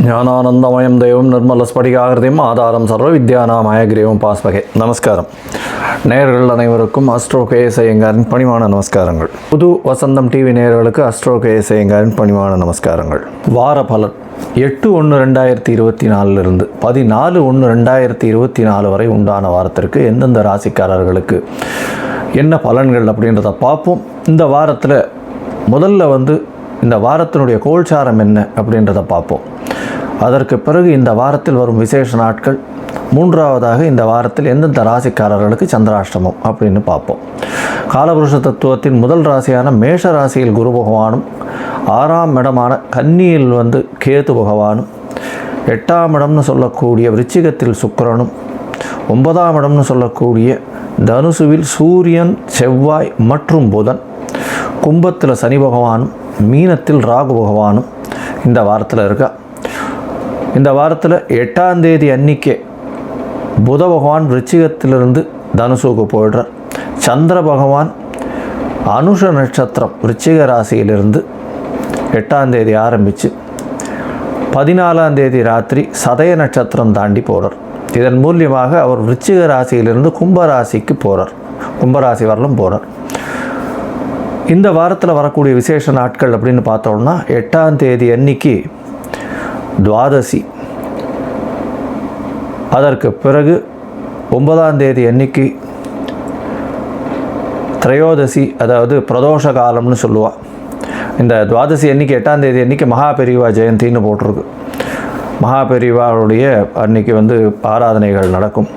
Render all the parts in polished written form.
ஞானானந்தமயம் தெய்வம் நிர்மலஸ்படிகாகிருதியும் ஆதாரம் சர்வ வித்யானாமய கிரீவம் பாஸ்பகே. நமஸ்காரம். நேயர்கள் அனைவருக்கும் அஸ்ட்ரோ கேஎஸ் ஐயங்காரின் பணிவான நமஸ்காரங்கள். புது வசந்தம் டிவி நேயர்களுக்கு அஸ்ட்ரோ கேஎஸ் ஐயங்காரின் பணிவான நமஸ்காரங்கள். வார பலன் 8/1/2024 14/1/2024 வரை உண்டான வாரத்திற்கு எந்தெந்த ராசிக்காரர்களுக்கு என்ன பலன்கள் அப்படின்றத பார்ப்போம். இந்த வாரத்தில் முதல்ல இந்த வாரத்தினுடைய கோல்சாரம் என்ன அப்படின்றத பார்ப்போம். அதற்கு பிறகு இந்த வாரத்தில் வரும் விசேஷ நாட்கள், மூன்றாவதாக இந்த வாரத்தில் எந்தெந்த ராசிக்காரர்களுக்கு சந்திராஷ்டமம் அப்படின்னு பார்ப்போம். காலபுருஷ தத்துவத்தின் முதல் ராசியான மேஷ ராசியில் குரு பகவானும், 6ஆம் இடமான கன்னியில் கேது பகவானும், 8ஆம் இடம்னு சொல்லக்கூடிய விருச்சிகத்தில் சுக்கிரனும், 9ஆம் இடம்னு சொல்லக்கூடிய தனுசுவில் சூரியன், செவ்வாய் மற்றும் புதன், கும்பத்தில் சனி பகவானும், மீனத்தில் ராகு பகவானும் இந்த வாரத்தில் இருக்கா. இந்த வாரத்தில் 8ஆம் தேதி அன்னிக்கே புத பகவான் விருச்சிகத்திலிருந்து தனுசுக்கு போயிடுறார். சந்திர பகவான் அனுஷ நட்சத்திரம் விருச்சிக ராசியிலிருந்து 8ஆம் தேதி ஆரம்பித்து 14ஆம் தேதி ராத்திரி சதய நட்சத்திரம் தாண்டி போகிறார். இதன் மூலியமாக அவர் விருச்சிக ராசியிலிருந்து கும்பராசிக்கு போகிறார், கும்பராசி வரலும் போகிறார். இந்த வாரத்தில் வரக்கூடிய விசேஷ நாட்கள் அப்படின்னு பார்த்தோம்னா 8ஆம் தேதி அன்னைக்கு துவாதசி, அதற்கு பிறகு 9ஆம் தேதி அன்னைக்கு திரையோதசி, அதாவது பிரதோஷ காலம்னு சொல்லுவாள். இந்த துவாதசி அன்னைக்கு 8ஆம் தேதி அன்னைக்கு மகாபெரிவா ஜெயந்தின்னு போட்டிருக்கு. மகாபெரிவாவுடைய அன்னைக்கு ஆராதனைகள் நடக்கும்.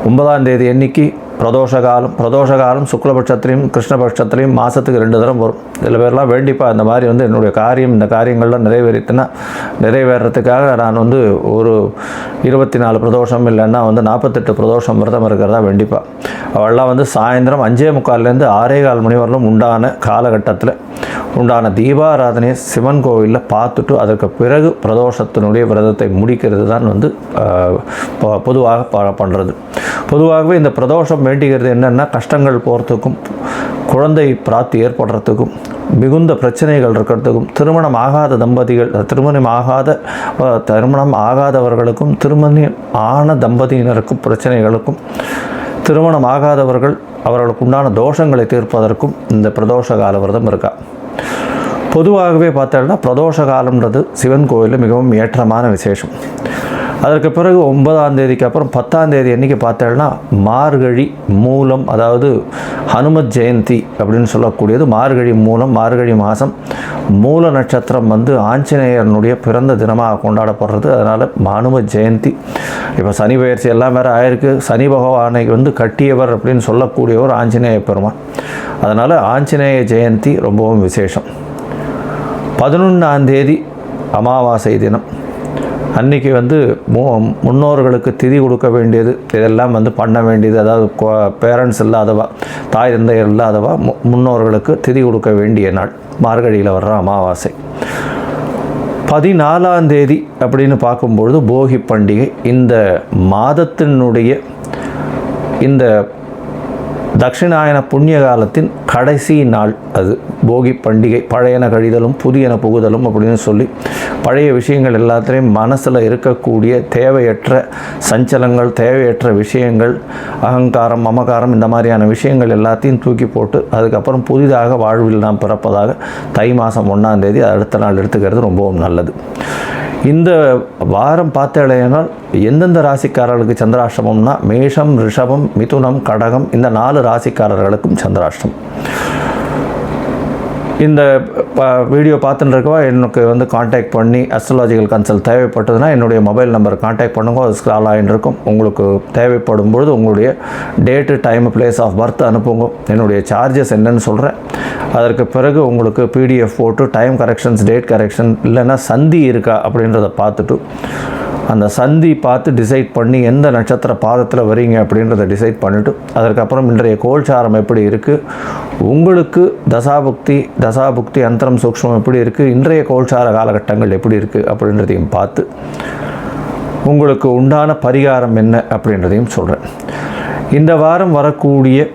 9ஆம் தேதி அன்னைக்கு பிரதோஷகாலம் சுக்லபட்சத்திலையும் கிருஷ்ணபட்சத்திலையும் மாதத்துக்கு 2 தரம் வரும். சில பேர்லாம் வேண்டிப்பா இந்த மாதிரி என்னுடைய இந்த காரியங்கள்லாம் நிறைவேறத்துக்காக நான் ஒரு 24 பிரதோஷம் இல்லைன்னா 48 பிரதோஷம் விரதம் இருக்கிறதா வேண்டிப்பா. அவள்லாம் சாயந்தரம் 5:45 6:15 மணி வரலும் உண்டான காலகட்டத்தில் உண்டான தீபாராதனையை சிவன் கோவிலில் பார்த்துட்டு அதற்கு பிறகு பிரதோஷத்தினுடைய விரதத்தை முடிக்கிறது தான் பொதுவாக பண்ணுறது. பொதுவாகவே இந்த பிரதோஷம் வேண்டிக்கிறது என்னென்னா, கஷ்டங்கள் போகிறதுக்கும், குழந்தை பிராப்தி ஏற்படுறதுக்கும், மிகுந்த பிரச்சனைகள் இருக்கிறதுக்கும், திருமணம் ஆகாதவர்களுக்கும் திருமணம் ஆன தம்பதியினருக்கும் பிரச்சனைகளுக்கும், திருமணம் ஆகாதவர்கள் அவர்களுக்கு உண்டான தோஷங்களை தீர்ப்பதற்கும் இந்த பிரதோஷ கால விரதம் இருக்கா. பொதுவாகவே பார்த்தோம்னா பிரதோஷ காலம்ன்றது சிவன் கோயிலில் மிகவும் ஏற்றமான விசேஷம். அதற்கு பிறகு 9ஆம் தேதிக்கு அப்புறம் 10ஆம் தேதி அன்றைக்கி பார்த்தோம்னா மார்கழி மூலம், அதாவது ஹனுமத் ஜெயந்தி அப்படின்னு சொல்லக்கூடியது. மார்கழி மூலம், மார்கழி மாதம் மூல நட்சத்திரம் ஆஞ்சநேயனுடைய பிறந்த தினமாக கொண்டாடப்படுறது. அதனால் ஹனுமத் ஜெயந்தி. இப்போ சனி பயிற்சி எல்லாம் வேறு ஆயிருக்கு. சனி பகவானை கட்டியவர் அப்படின்னு சொல்லக்கூடியவர் ஆஞ்சநேய பெருமான். அதனால் ஆஞ்சநேய ஜெயந்தி ரொம்பவும் விசேஷம். 11ஆம் தேதி அமாவாசை தினம் அன்றைக்கி முன்னோர்களுக்கு திதி கொடுக்க வேண்டியது, இதெல்லாம் பண்ண வேண்டியது. அதாவது பேரண்ட்ஸ் இல்லாதவா, தாய் தந்தையர் இல்லாதவா முன்னோர்களுக்கு திதி கொடுக்க வேண்டிய நாள் மார்கழியில் வர்ற அமாவாசை. 14ஆம் தேதி அப்படின்னு பார்க்கும்பொழுது போகி பண்டிகை. இந்த மாதத்தினுடைய இந்த தட்சிணாயன புண்ணிய காலத்தின் கடைசி நாள் அது போகி பண்டிகை. பழையன கழிதலும் புதியன புகுதலும் அப்படின்னு சொல்லி பழைய விஷயங்கள் எல்லாத்திலையும் மனசில் இருக்கக்கூடிய தேவையற்ற சஞ்சலங்கள், தேவையற்ற விஷயங்கள், அகங்காரம், மமகாரம், இந்த மாதிரியான விஷயங்கள் எல்லாத்தையும் தூக்கி போட்டு அதுக்கப்புறம் புதிதாக வாழ்வில் நாம் பிறப்பதாக தை மாதம் 1ஆம் தேதி அடுத்த நாள் எடுத்துக்கிறது ரொம்பவும் நல்லது. இந்த வாரம் பார்த்தேனால் எந்தெந்த ராசிக்காரர்களுக்கு சந்திராஷ்டமம்னா மேஷம், ரிஷபம், மிதுனம், கடகம், இந்த 4 ராசிக்காரர்களுக்கும் சந்திராஷ்டம். இந்த வீடியோ பார்த்துட்டு இருக்கவா எனக்கு காண்டாக்ட் பண்ணி அஸ்ட்ராலஜிக்கல் கன்சல்ட் தேவைப்பட்டதுன்னா என்னுடைய மொபைல் நம்பர் காண்டாக்ட் பண்ணுங்க. அது ஸ்க்ரால் ஆகிட்டு இருக்கும். உங்களுக்கு தேவைப்படும் பொழுது உங்களுடைய date, time, place of birth அனுப்புங்க. என்னுடைய சார்ஜஸ் என்னன்னு சொல்கிறேன். அதற்கு பிறகு உங்களுக்கு PDF போட்டு டைம் கரெக்ஷன்ஸ், டேட் கரெக்ஷன், இல்லைன்னா சந்தி இருக்கா அப்படின்றத பார்த்துட்டு அந்த சந்தி பார்த்து டிசைட் பண்ணி எந்த நட்சத்திர பாதத்தில் வரீங்க அப்படின்றத டிசைட் பண்ணிவிட்டு அதற்கப்புறம் இன்றைய கோல்சாரம் எப்படி இருக்குது, உங்களுக்கு தசாபுக்தி அந்தரம் சூக்ஷ்மம் எப்படி இருக்குது, இன்றைய கோல்சார காலகட்டங்கள் எப்படி இருக்குது அப்படின்றதையும் பார்த்து உங்களுக்கு உண்டான பரிகாரம் என்ன அப்படின்றதையும் சொல்கிறேன். இந்த வாரம் வரக்கூடிய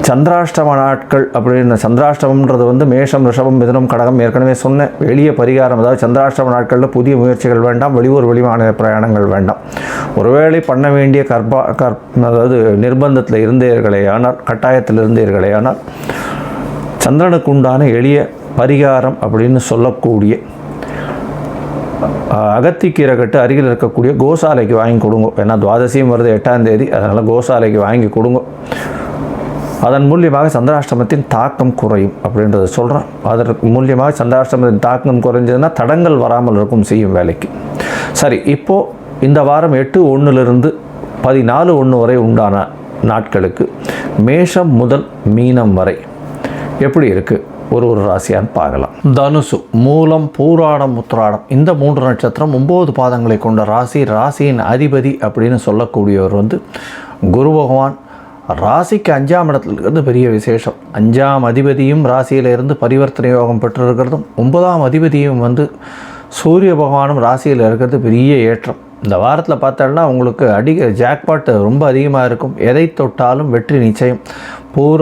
சந்திராஷ்டம நாட்கள் அப்படின்னு, சந்திராஷ்டமம்ன்றது வந்து மேஷம், ரிஷபம், மிதுனம், கடகம், ஏற்கனவே சொன்ன எளிய பரிகாரம். அதாவது சந்திராஷ்டம நாட்களில் புதிய முயற்சிகள் வேண்டாம், வெளியூர் வெளிமாநில பிரயாணங்கள் வேண்டாம். ஒருவேளை பண்ண வேண்டிய அதாவது நிர்பந்தத்தில் இருந்தீர்களே ஆனால், கட்டாயத்தில் இருந்தீர்களே ஆனால், சந்திரனுக்கு உண்டான எளிய பரிகாரம் அப்படின்னு சொல்லக்கூடிய அகத்திக்கீரை கட்டு அருகில் இருக்கக்கூடிய கோசாலைக்கு வாங்கி கொடுங்க. ஏன்னா துவாதசியும் வருது 8ஆம் தேதி, அதனால் கோசாலைக்கு வாங்கி கொடுங்க. அதன் மூலியமாக சந்திராஷ்டமத்தின் தாக்கம் குறையும் அப்படின்றத சொல்கிறேன். அதற்கு மூலியமாக சந்திராஷ்டமத்தின் தாக்கம் குறைஞ்சதுன்னா தடங்கள் வராமல் இருக்கும் செய்யும் வேலைக்கு. சரி, இப்போது இந்த வாரம் 8/1 14/1 வரை உண்டான நாட்களுக்கு மேஷம் முதல் மீனம் வரை எப்படி இருக்குது ஒரு ராசியான்னு பார்க்கலாம். தனுசு, மூலம், பூராடம், உத்திராடம் இந்த 3 நட்சத்திரம் 9 பாதங்களை கொண்ட ராசி. ராசியின் அதிபதி அப்படின்னு சொல்லக்கூடியவர் வந்து குரு பகவான். ராசிக்கு 5ஆம் இடத்துல இருக்கிறது பெரிய விசேஷம். 5ஆம் அதிபதியும் ராசியிலிருந்து பரிவர்த்தனை யோகம் பெற்றிருக்கிறதும், 9ஆம் அதிபதியும் வந்து சூரிய பகவானும் ராசியில் இருக்கிறது பெரிய ஏற்றம். இந்த வாரத்தில் பார்த்தோம்னா உங்களுக்கு ஜாக்பாட் ரொம்ப அதிகமாக இருக்கும். எதை தொட்டாலும் வெற்றி நிச்சயம்.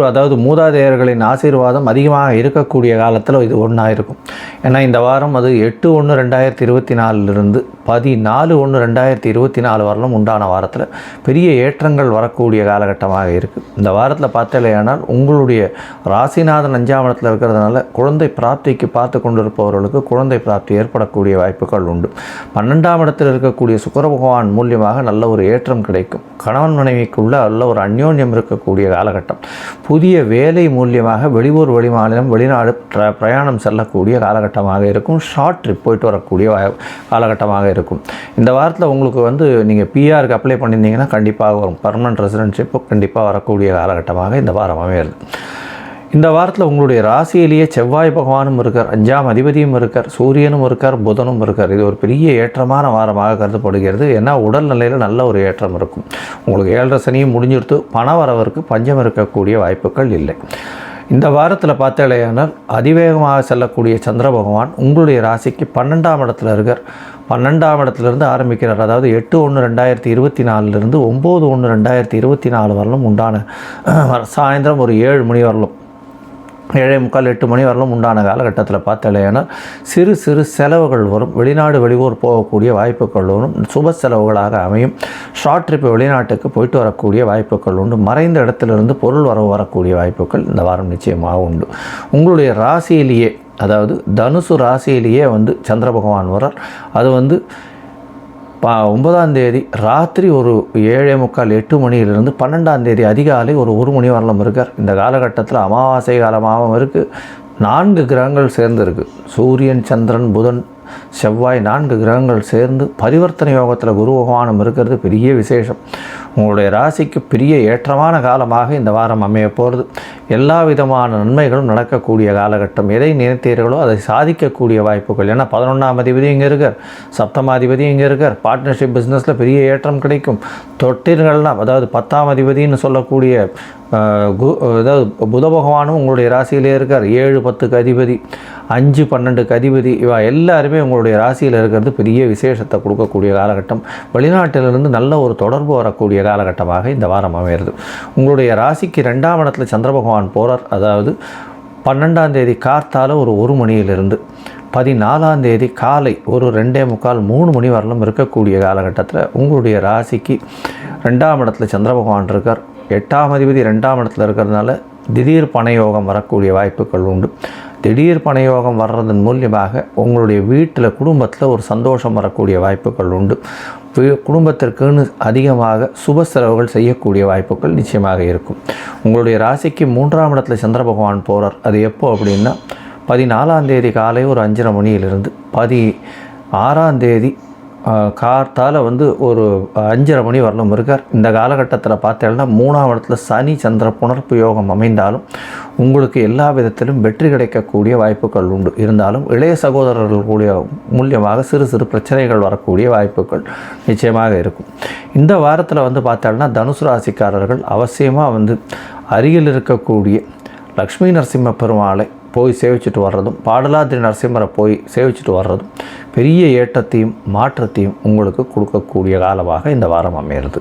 அதாவது மூதாதையர்களின் ஆசீர்வாதம் அதிகமாக இருக்கக்கூடிய காலத்தில் இது ஒன்றா இருக்கும். ஏன்னா இந்த வாரம் அது 8/1/2024 14/1/2024 வரலும் உண்டான வாரத்தில் பெரிய ஏற்றங்கள் வரக்கூடிய காலகட்டமாக இருக்குது. இந்த வாரத்தில் பார்த்தலையானால் உங்களுடைய ராசிநாதன் 5ஆம் இடத்துல இருக்கிறதுனால குழந்தை பிராப்திக்கு பார்த்து கொண்டிருப்பவர்களுக்கு குழந்தை பிராப்தி ஏற்படக்கூடிய வாய்ப்புகள் உண்டு. 12ஆம் இடத்தில் இருக்கக்கூடிய சுக்கிர பகவான் மூலியமாக நல்ல ஒரு ஏற்றம் கிடைக்கும். கணவன் மனைவிக்குள்ள நல்ல ஒரு அந்யோன்யம் இருக்கக்கூடிய காலகட்டம். புதிய வேலை மூலியமாக வெளியூர் வெளிமாநிலம் வெளிநாடு பிரயாணம் செல்லக்கூடிய காலகட்டமாக இருக்கும். ஷார்ட் ட்ரிப் போயிட்டு வரக்கூடிய காலகட்டமாக இருக்கும். இந்த வாரத்தில் உங்களுக்கு வந்து நீங்கள் பிஆருக்கு அப்ளை பண்ணியிருந்தீங்கன்னா கண்டிப்பாக வரும். பர்மனன்ட் ரெசிடென்ஷிப்பு கண்டிப்பாக வரக்கூடிய காலகட்டமாக இந்த வாரம் அமைகிறது. இந்த வாரத்தில் உங்களுடைய ராசியிலேயே செவ்வாய் பகவானும் இருக்கார், 5ஆம் அதிபதியும் இருக்கார், சூரியனும் இருக்கார், புதனும் இருக்கார். இது ஒரு பெரிய ஏற்றமான வாரமாக கருதப்படுகிறது. ஏன்னா உடல்நிலையில் நல்ல ஒரு ஏற்றம் இருக்கும். உங்களுக்கு 7.5 சனியும் முடிஞ்சிடுத்து. பண வரவருக்கு பஞ்சம் இருக்கக்கூடிய வாய்ப்புகள் இல்லை. இந்த வாரத்தில் பார்த்தாலேயானால் அதிவேகமாக செல்லக்கூடிய சந்திர பகவான் உங்களுடைய ராசிக்கு 12ஆம் இடத்துல இருக்கார். 12ஆம் இடத்துலேருந்து ஆரம்பிக்கிறார். அதாவது 8/1/2024 9/1/2024 வரலும் உண்டான சாயந்தரம் ஒரு 7 மணி வரலும் 7:45 8 மணி வரலும் உண்டான காலகட்டத்தில் பார்த்தாலேனா சிறு சிறு செலவுகள் வரும். வெளிநாடு வெளியூர் போகக்கூடிய வாய்ப்புகள் வரும். சுப செலவுகளாக அமையும். ஷார்ட் ட்ரிப் வெளிநாட்டுக்கு போயிட்டு வரக்கூடிய வாய்ப்புகள் உண்டு. மறைந்த இடத்திலிருந்து பொருள் வரக்கூடிய வாய்ப்புகள் இந்த வாரம் நிச்சயமாக உண்டு. உங்களுடைய ராசியிலேயே, அதாவது தனுசு ராசியிலேயே வந்து சந்திர பகவான் வரார். அது வந்து 9ஆம் தேதி ராத்திரி ஒரு 7:45 8 மணியிலிருந்து 12ஆம் தேதி அதிகாலை ஒரு 1 மணி வரலும் இருக்கார். இந்த காலகட்டத்தில் அமாவாசை காலமாகவும் இருக்குது. 4 கிரகங்கள் சேர்ந்து இருக்குது. சூரியன், சந்திரன், புதன், செவ்வாய் 4 கிரகங்கள் சேர்ந்து பரிவர்த்தனை யோகத்தில் குரு பகவானும் இருக்கிறது பெரிய விசேஷம். உங்களுடைய ராசிக்கு பெரிய ஏற்றமான காலமாக இந்த வாரம் அமைய போகிறது. எல்லா விதமான நன்மைகளும் நடக்கக்கூடிய காலகட்டம். எதை நினைத்தீர்களோ அதை சாதிக்கக்கூடிய வாய்ப்புகள். ஏன்னா 11ஆம் அதிபதி இங்கே இருக்கார், 7ஆம் அதிபதி இங்கே இருக்கார். பார்ட்னர்ஷிப் பிஸ்னஸில் பெரிய ஏற்றம் கிடைக்கும். தொட்டில்கள்லாம், அதாவது 10ஆம் அதிபதினு சொல்லக்கூடிய அதாவது புத பகவானும் உங்களுடைய ராசியிலே இருக்கார். 7 10க்கு அதிபதி, 5 12க்கு அதிபதி. இவா எல்லாருமே உங்களுடைய ராசியில் இருக்கிறது பெரிய விசேஷத்தை கொடுக்கக்கூடிய காலகட்டம். வெளிநாட்டிலிருந்து நல்ல ஒரு தொடர்பு வரக்கூடிய காலகட்டமாக இந்த வாரம் அமைகிறது. உங்களுடைய ராசிக்கு 2ஆம் இடத்துல சந்திர பகவான் போகிறார். அதாவது 12ஆம் தேதி கார்த்தால ஒரு 1 மணியிலிருந்து 14ஆம் தேதி காலை ஒரு 2:45 3 மணி வரலும் இருக்கக்கூடிய காலகட்டத்தில் உங்களுடைய ராசிக்கு 2ஆம் இடத்துல சந்திர பகவான் இருக்கார். 8ஆம் அதிபதி 2ஆம் இடத்துல இருக்கிறதுனால திடீர் பணயோகம் வரக்கூடிய வாய்ப்புகள் உண்டு. திடீர் பணயோகம் வர்றதன் மூலியமாக உங்களுடைய வீட்டில் குடும்பத்தில் ஒரு சந்தோஷம் வரக்கூடிய வாய்ப்புகள் உண்டு. குடும்பத்திற்குன்னு அதிகமாக சுப செலவுகள் செய்யக்கூடிய வாய்ப்புகள் நிச்சயமாக இருக்கும். உங்களுடைய ராசிக்கு 3ஆம் இடத்துல சந்திர பகவான் போகிறார். அது எப்போ அப்படின்னா 14ஆம் தேதி காலை ஒரு 5:30 மணியிலிருந்து 16ஆம் தேதி கார்த்தால் வந்து ஒரு 5:30 மணி வரலும் இருக்கார். இந்த காலகட்டத்தில் பார்த்தேன்னா 3ஆம் இடத்துல சனி சந்திர புணர்ப்பு யோகம் அமைந்தாலும் உங்களுக்கு எல்லா விதத்திலும் வெற்றி கிடைக்கக்கூடிய வாய்ப்புகள் உண்டு. இருந்தாலும் இளைய சகோதரர்கள் கூடிய மூலியமாக சிறு சிறு பிரச்சனைகள் வரக்கூடிய வாய்ப்புகள் நிச்சயமாக இருக்கும். இந்த வாரத்தில் வந்து பார்த்தோம்னா தனுசு ராசிக்காரர்கள் அவசியமாக வந்து அருகில் இருக்கக்கூடிய லக்ஷ்மி நரசிம்ம பெருமாளை போய் சேவிச்சுட்டு வர்றதும், பாடலாத்திரி நரசிம்மரை போய் சேவிச்சுட்டு வர்றதும் பெரிய ஏற்றத்தையும் மாற்றத்தையும் உங்களுக்கு கொடுக்கக்கூடிய காலமாக இந்த வாரம் அமைகிறது.